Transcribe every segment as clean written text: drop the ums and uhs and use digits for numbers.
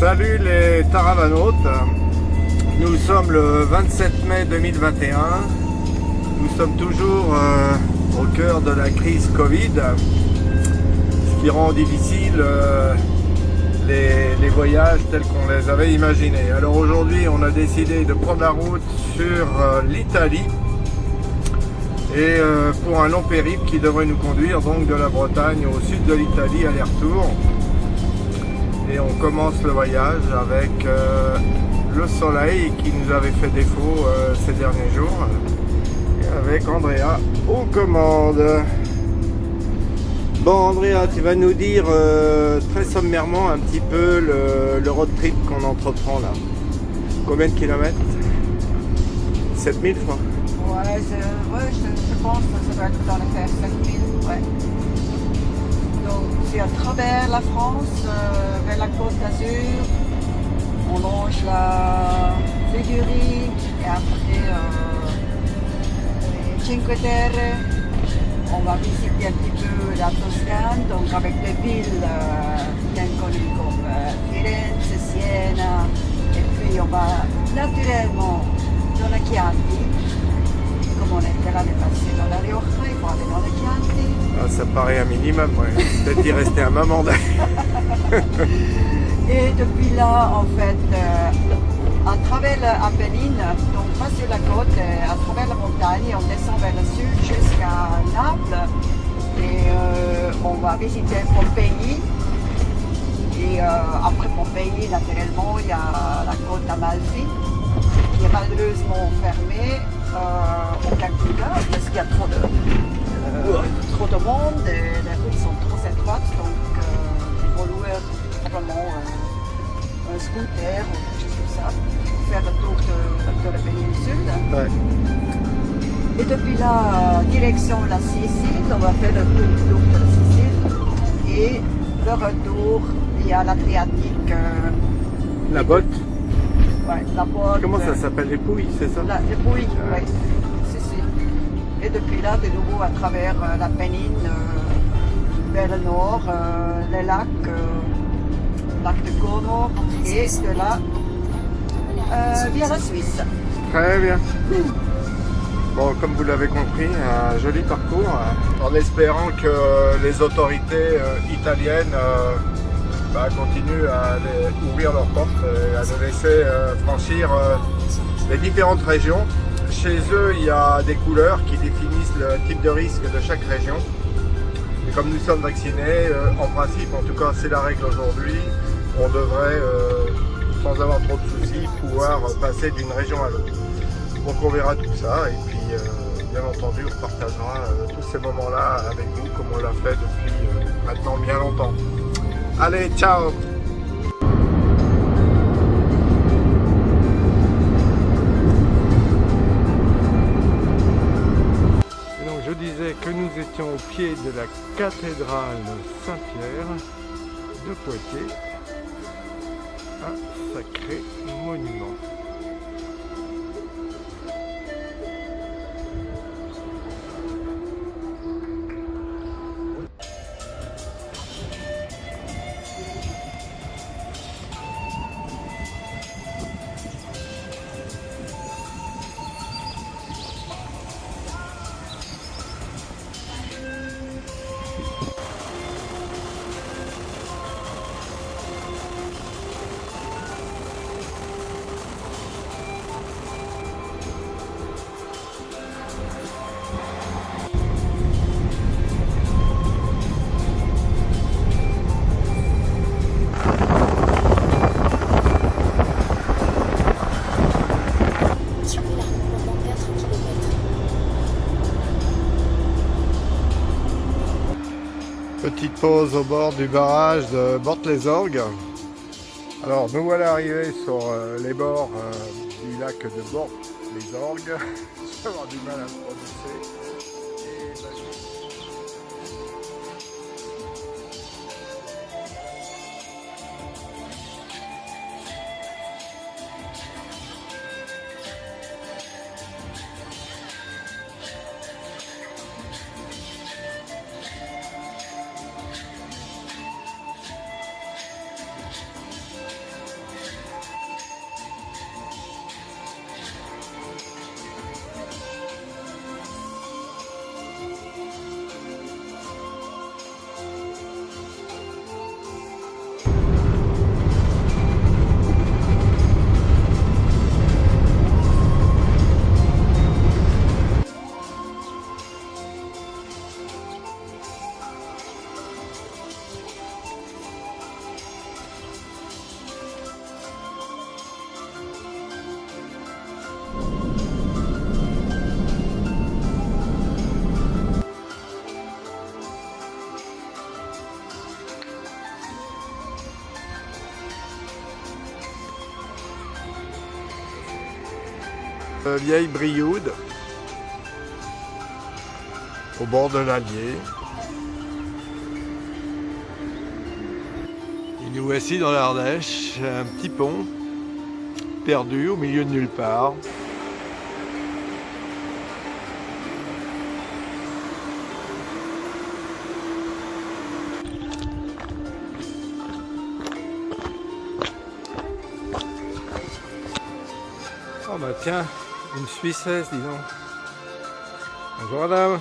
Salut les Taravanautes, nous sommes le 27 mai 2021, nous sommes toujours au cœur de la crise Covid, ce qui rend difficile les voyages tels qu'on les avait imaginés. Alors aujourd'hui on a décidé de prendre la route sur l'Italie et pour un long périple qui devrait nous conduire donc de la Bretagne au sud de l'Italie aller-retour. Et on commence le voyage avec le soleil qui nous avait fait défaut ces derniers jours et avec Andrea aux commandes. Bon Andrea, tu vas nous dire très sommairement un petit peu le road trip qu'on entreprend là. Combien de kilomètres? 7000 je crois. Ouais, je pense que ça doit être dans les faire 7000, ouais. Donc c'est à travers la France, vers la Côte d'Azur, on longe la Ligurie et après les Cinque Terre. On va visiter un petit peu la Toscane, donc avec des villes bien connues comme Firenze, Siena, et puis on va naturellement dans la Chianti. Comme on était l'année passée dans la Rioja, il faut aller dans la Chianti. Ah, ça paraît un minimum, ouais. Peut-être y rester un moment. Et depuis là, en fait, à travers l'Apennine, donc pas sur la côte, à travers la montagne, on descend vers le sud jusqu'à Naples. Et on va visiter Pompéi. Et après Pompéi, naturellement, il y a la côte d'Amalfi, qui est malheureusement fermée au Calcutta, parce qu'il y a trop de monde et les routes sont trop étroites, donc il faut louer vraiment un scooter ou quelque chose comme ça pour faire le tour de la péninsule. Ouais. Et depuis là, direction la Sicile, on va faire le tour de la Sicile et le retour via l'Adriatique. La botte. Ouais, la botte. Comment ça s'appelle, les Pouilles, c'est ça? Les Pouilles, oui. Et depuis là, de nouveau à travers l'Apennine, vers le nord, les lacs, lac de Como, et de là, via la Suisse. Très bien. Bon, comme vous l'avez compris, un joli parcours, en espérant que les autorités italiennes continuent à ouvrir leurs portes et à nous laisser franchir les différentes régions. Chez eux, il y a des couleurs qui définissent le type de risque de chaque région. Et comme nous sommes vaccinés, en principe, en tout cas c'est la règle aujourd'hui, on devrait, sans avoir trop de soucis, pouvoir passer d'une région à l'autre. Donc on verra tout ça et puis bien entendu on partagera tous ces moments-là avec vous comme on l'a fait depuis maintenant bien longtemps. Allez, ciao! Je disais que nous étions au pied de la cathédrale Saint-Pierre de Poitiers, un sacré monument. Petite pause au bord du barrage de Bortes-les-Orgues. Alors nous voilà arrivés sur les bords du lac de Bortes-les-Orgues. Je vais avoir du mal à me prononcer. Vieille Brioude, au bord de l'Allier. Et nous voici dans l'Ardèche, un petit pont perdu au milieu de nulle part. Oh bah tiens, une Suissesse, dis donc. Bonjour madame.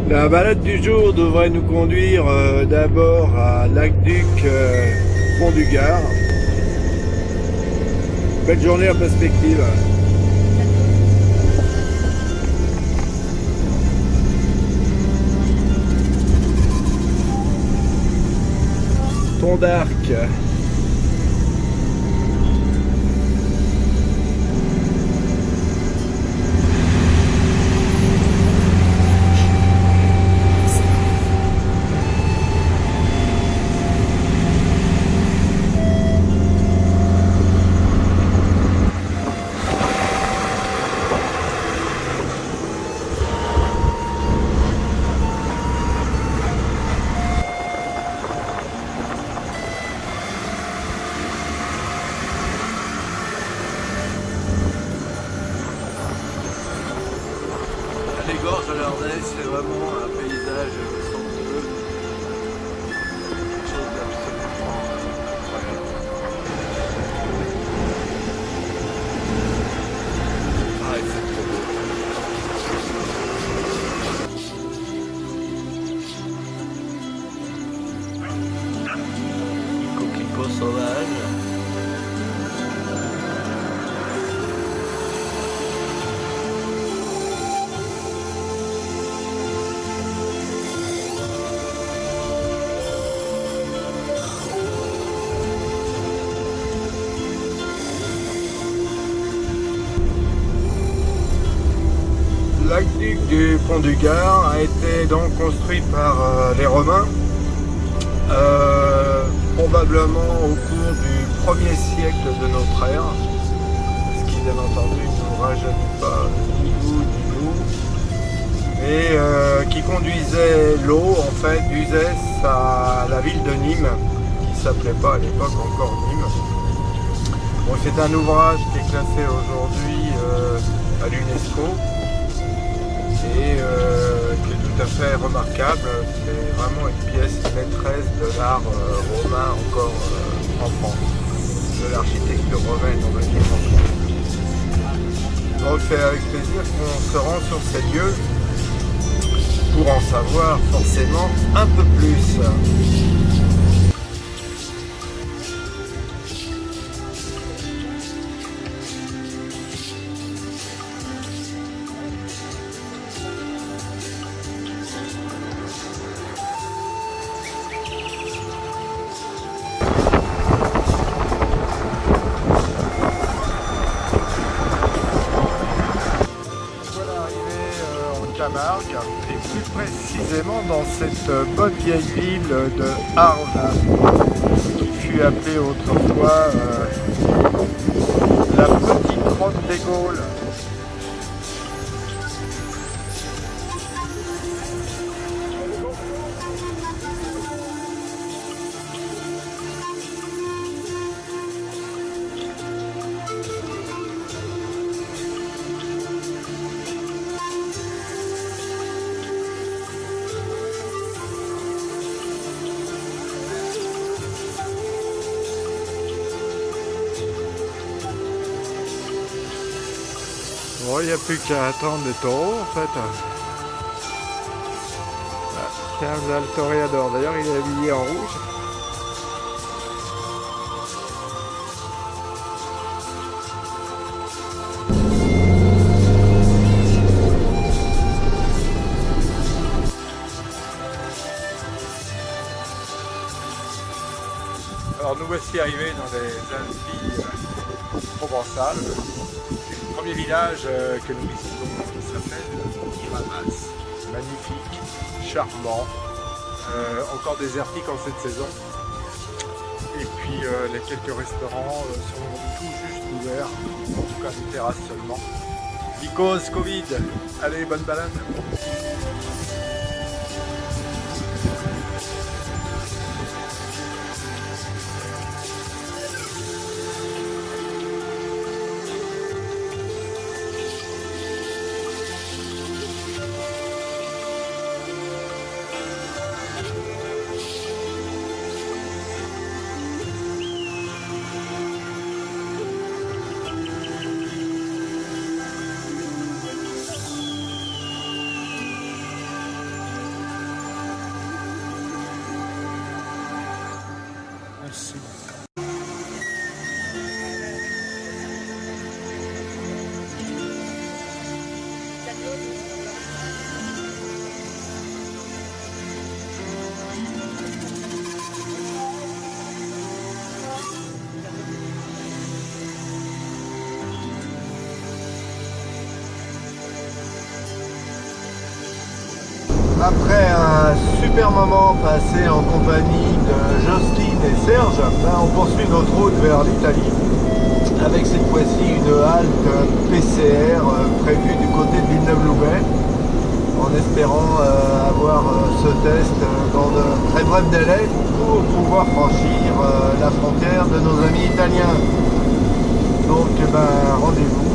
La balade du jour devrait nous conduire d'abord à Lac-Duc, Pont du Gard. Belle journée en perspective. Pont d'Arc. Les gorges de l'Ardèche, c'est vraiment un paysage somptueux. Quelque chose d'absolument incroyable. Ah, et c'est trop beau. Coquelicots sauvages. L'aqueduc du Pont du Gard a été donc construit par les Romains, probablement au cours du 1er siècle de notre ère, ce qui bien entendu ne nous rajeunit pas ni vous ni nous, et qui conduisait l'eau en fait d'Uzès à la ville de Nîmes, qui s'appelait pas à l'époque encore Nîmes. Bon, c'est un ouvrage qui est classé aujourd'hui à l'UNESCO. Et qui est tout à fait remarquable. C'est vraiment une pièce maîtresse de l'art romain encore en France, de l'architecture romaine on va dire en France. Donc c'est avec plaisir qu'on se rend sur ces lieux pour en savoir forcément un peu plus. Camargue, et plus précisément dans cette bonne vieille ville de Arles, qui fut appelée autrefois la petite grotte des Gaules. Bon, il n'y a plus qu'à attendre les taureaux en fait. Ah, tiens, là le toréador, d'ailleurs il est habillé en rouge. Alors nous voici arrivés dans les Alpes provençales. Le premier village que nous visitons s'appelle Iramas. Magnifique, charmant, encore désertique en cette saison. Et puis les quelques restaurants sont tout juste ouverts, en tout cas une terrasse seulement. Because Covid, allez, bonne balade. Merci. Après un super moment passé en compagnie de Jocelyne et Serge, on poursuit notre route vers l'Italie avec cette fois-ci une halte PCR prévue du côté de Villeneuve-Loubet, en espérant avoir ce test dans de très brefs délais pour pouvoir franchir la frontière de nos amis italiens. Donc rendez-vous